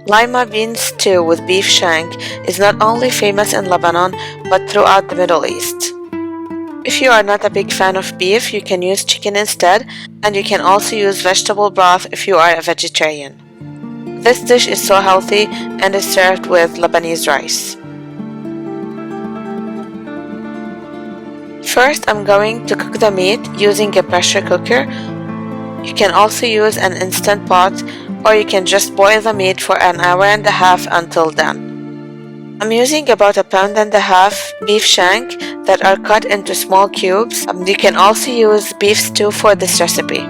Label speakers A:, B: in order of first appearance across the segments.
A: Lima bean stew with beef shank is not only famous in Lebanon but throughout the Middle East. If you are not a big fan of beef, you can use chicken instead, and you can also use vegetable broth if you are a vegetarian. This dish is so healthy and is served with Lebanese rice. First, I'm going to cook the meat using a pressure cooker. You can also use an instant pot, or you can just boil the meat for an hour and a half until done. I'm using about 1.5 pounds beef shank that are cut into small cubes. You can also use beef stew for this recipe.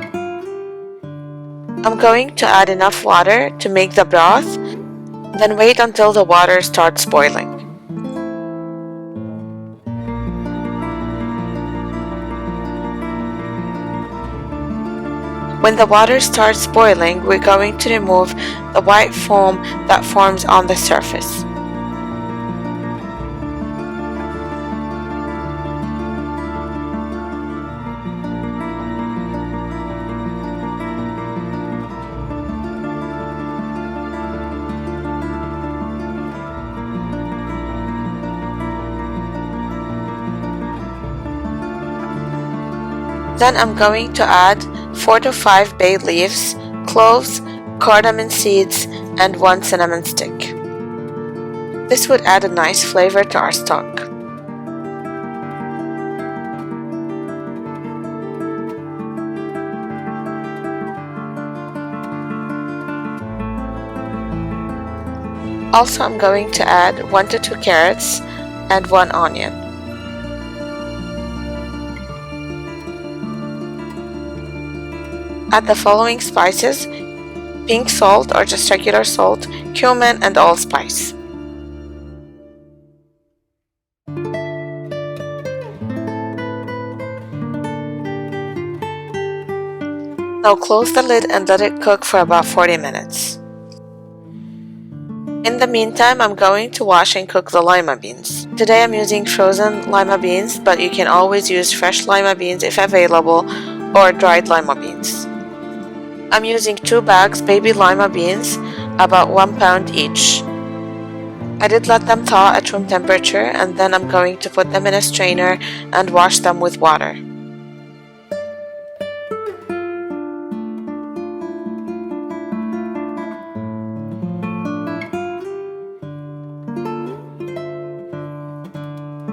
A: I'm going to add enough water to make the broth, then wait until the water starts boiling. When the water starts boiling, we're going to remove the white foam that forms on the surface. Then I'm going to add 4 to 5 bay leaves, cloves, cardamom seeds, and 1 cinnamon stick. This would add a nice flavor to our stock. Also, I'm going to add 1 to 2 carrots and 1 onion. Add the following spices: pink salt or just regular salt, cumin, and allspice. Now close the lid and let it cook for about 40 minutes. In the meantime, I'm going to wash and cook the lima beans. Today I'm using frozen lima beans, but you can always use fresh lima beans if available, or dried lima beans. I'm using 2 bags baby lima beans, about 1 pound each. I did let them thaw at room temperature, and then I'm going to put them in a strainer and wash them with water.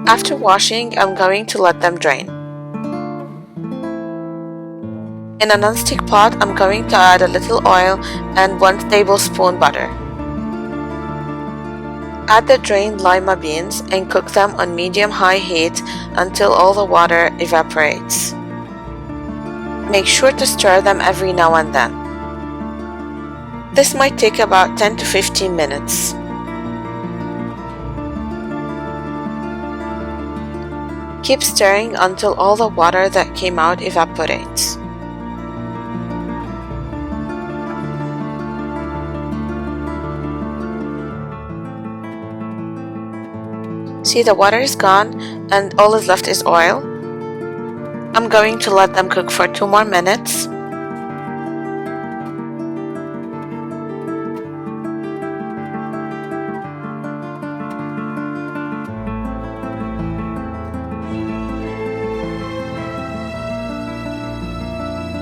A: After washing, I'm going to let them drain. In a non-stick pot, I'm going to add a little oil and 1 tablespoon butter. Add the drained lima beans and cook them on medium-high heat until all the water evaporates. Make sure to stir them every now and then. This might take about 10 to 15 minutes. Keep stirring until all the water that came out evaporates. See, the water is gone and all is left is oil. I'm going to let them cook for 2 more minutes.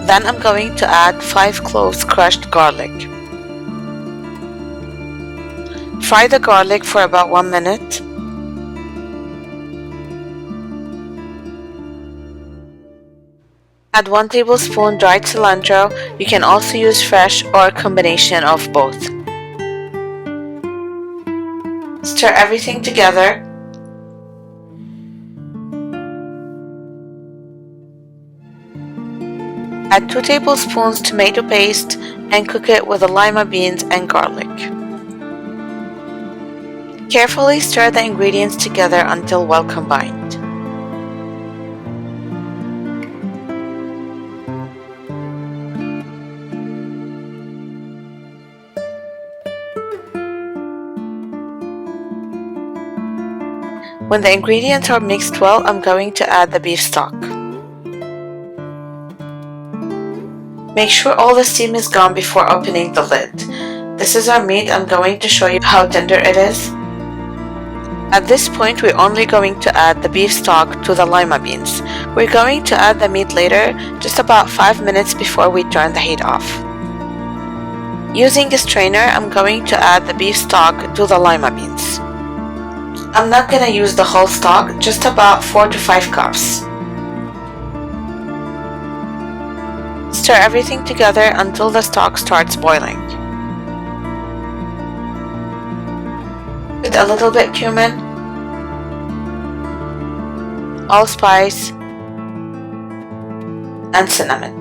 A: Then I'm going to add 5 cloves crushed garlic. Fry the garlic for about 1 minute. Add 1 tablespoon dried cilantro. You can also use fresh or a combination of both. Stir everything together. Add 2 tablespoons tomato paste and cook it with the lima beans and garlic. Carefully stir the ingredients together until well combined. When the ingredients are mixed well, I'm going to add the beef stock. Make sure all the steam is gone before opening the lid. This is our meat. I'm going to show you how tender it is. At this point, we're only going to add the beef stock to the lima beans. We're going to add the meat later, just about 5 minutes before we turn the heat off. Using a strainer, I'm going to add the beef stock to the lima beans. I'm not going to use the whole stock, just about 4 to 5 cups. Stir everything together until the stock starts boiling. With a little bit cumin, allspice, and cinnamon.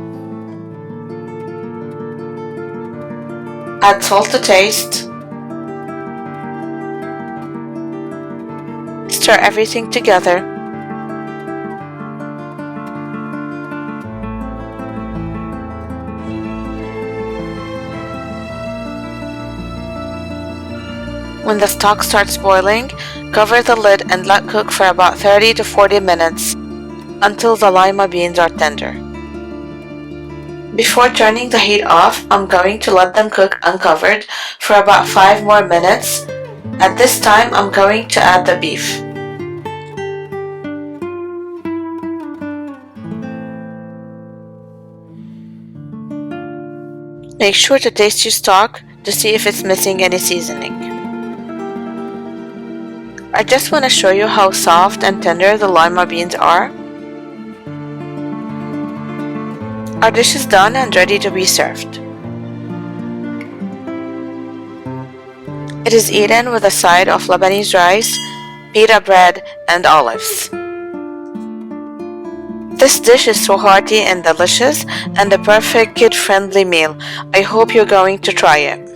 A: Add salt to taste. Stir everything together. When the stock starts boiling, cover the lid and let cook for about 30 to 40 minutes until the lima beans are tender. Before turning the heat off, I'm going to let them cook uncovered for about 5 more minutes. At this time, I'm going to add the beef. Make sure to taste your stock to see if it's missing any seasoning. I just want to show you how soft and tender the lima beans are. Our dish is done and ready to be served. It is eaten with a side of Lebanese rice, pita bread, and olives. This dish is so hearty and delicious and a perfect kid-friendly meal. I hope you're going to try it.